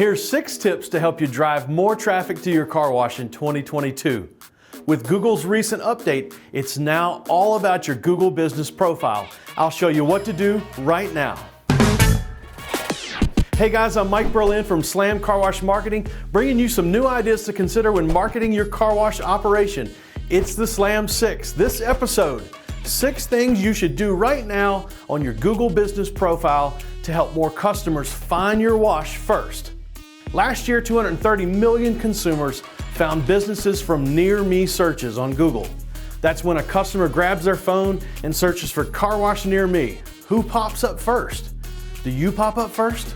Here's 6 tips to help you drive more traffic to your car wash in 2022. With Google's recent update, it's now all about your Google business profile. I'll show you what to do right now. Hey guys, I'm Mike Berlin from SLAM CarWash Marketing, bringing you some new ideas to consider when marketing your car wash operation. It's the SLAM 6. This episode, 6 things you should do right now on your Google business profile to help more customers find your wash first. Last year, 230 million consumers found businesses from near me searches on Google. That's when a customer grabs their phone and searches for car wash near me. Who pops up first? Do you pop up first?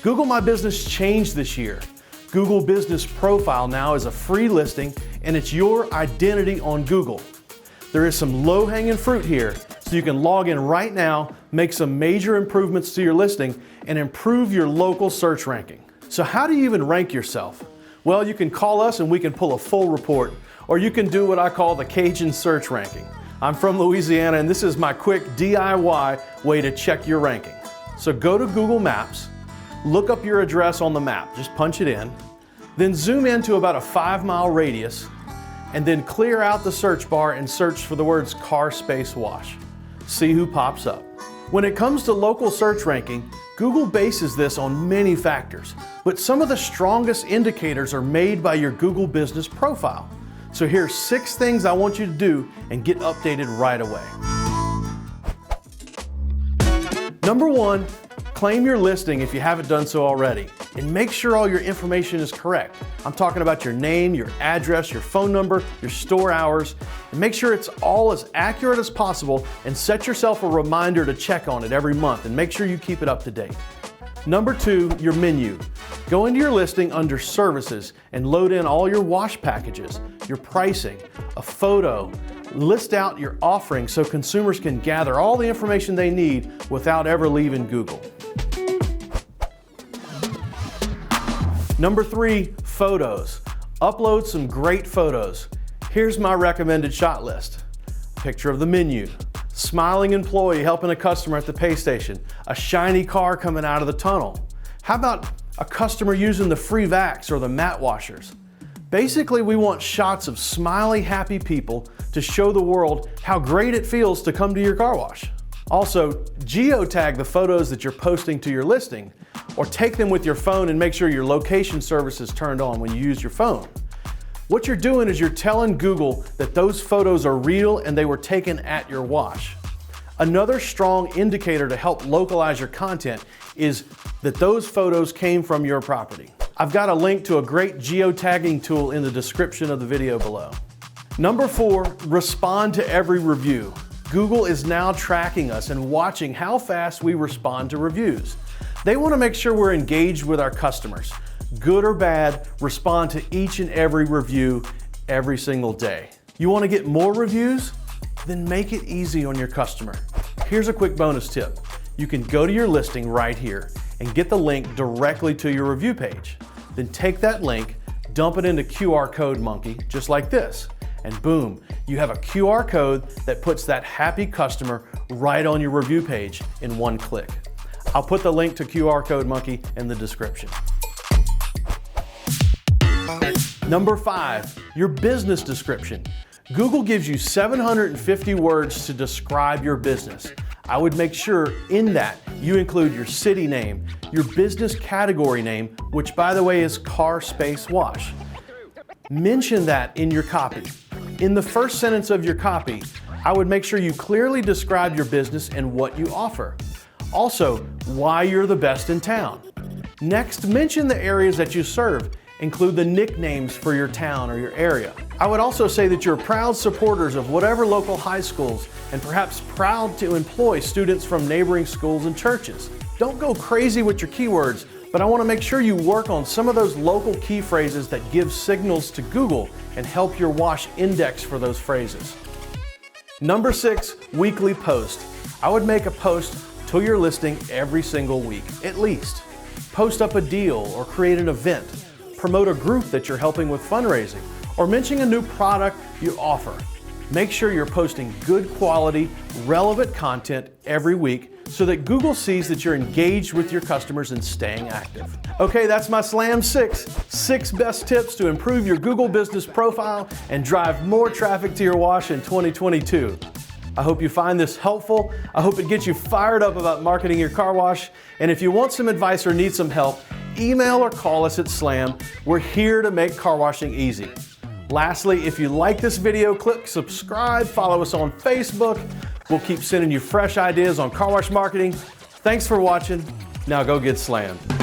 Google My Business changed this year. Google Business Profile now is a free listing and it's your identity on Google. There is some low-hanging fruit here, so you can log in right now, make some major improvements to your listing, and improve your local search ranking. So how do you even rank yourself? Well, you can call us and we can pull a full report, or you can do what I call the Cajun search ranking. I'm from Louisiana and this is my quick DIY way to check your ranking. So go to Google Maps, look up your address on the map, just punch it in, then zoom into about a 5-mile radius, and then clear out the search bar and search for the words car space wash. See who pops up. When it comes to local search ranking, Google bases this on many factors, but some of the strongest indicators are made by your Google business profile. So here's 6 things I want you to do and get updated right away. Number 1, claim your listing if you haven't done so already, and make sure all your information is correct. I'm talking about your name, your address, your phone number, your store hours, and make sure it's all as accurate as possible and set yourself a reminder to check on it every month and make sure you keep it up to date. Number 2, your menu. Go into your listing under services and load in all your wash packages, your pricing, a photo, list out your offerings so consumers can gather all the information they need without ever leaving Google. Number 3, photos. Upload some great photos. Here's my recommended shot list. Picture of the menu, smiling employee helping a customer at the pay station, a shiny car coming out of the tunnel. How about a customer using the free vacs or the mat washers? Basically, we want shots of smiley, happy people to show the world how great it feels to come to your car wash. Also, geotag the photos that you're posting to your listing, or take them with your phone and make sure your location service is turned on when you use your phone. What you're doing is you're telling Google that those photos are real and they were taken at your wash. Another strong indicator to help localize your content is that those photos came from your property. I've got a link to a great geotagging tool in the description of the video below. Number 4, respond to every review. Google is now tracking us and watching how fast we respond to reviews. They want to make sure we're engaged with our customers. Good or bad, respond to each and every review every single day. You want to get more reviews? Then make it easy on your customer. Here's a quick bonus tip. You can go to your listing right here and get the link directly to your review page. Then take that link, dump it into QR Code Monkey, just like this. And boom, you have a QR code that puts that happy customer right on your review page in one click. I'll put the link to QR Code Monkey in the description. Number 5, your business description. Google gives you 750 words to describe your business. I would make sure in that you include your city name, your business category name, which by the way is car space wash. Mention that in your copy. In the first sentence of your copy, I would make sure you clearly describe your business and what you offer. Also, why you're the best in town. Next, mention the areas that you serve. Include the nicknames for your town or your area. I would also say that you're proud supporters of whatever local high schools and perhaps proud to employ students from neighboring schools and churches. Don't go crazy with your keywords, but I want to make sure you work on some of those local key phrases that give signals to Google and help your wash index for those phrases. Number 6, weekly post. I would make a post to your listing every single week, at least. Post up a deal or create an event. Promote a group that you're helping with fundraising, or mention a new product you offer. Make sure you're posting good quality, relevant content every week so that Google sees that you're engaged with your customers and staying active. Okay, that's my SLAM 6 best tips to improve your Google business profile and drive more traffic to your wash in 2022. I hope you find this helpful. I hope it gets you fired up about marketing your car wash. And if you want some advice or need some help, email or call us at SLAM. We're here to make car washing easy. Lastly, if you like this video, click subscribe, follow us on Facebook. We'll keep sending you fresh ideas on car wash marketing. Thanks for watching. Now go get slammed.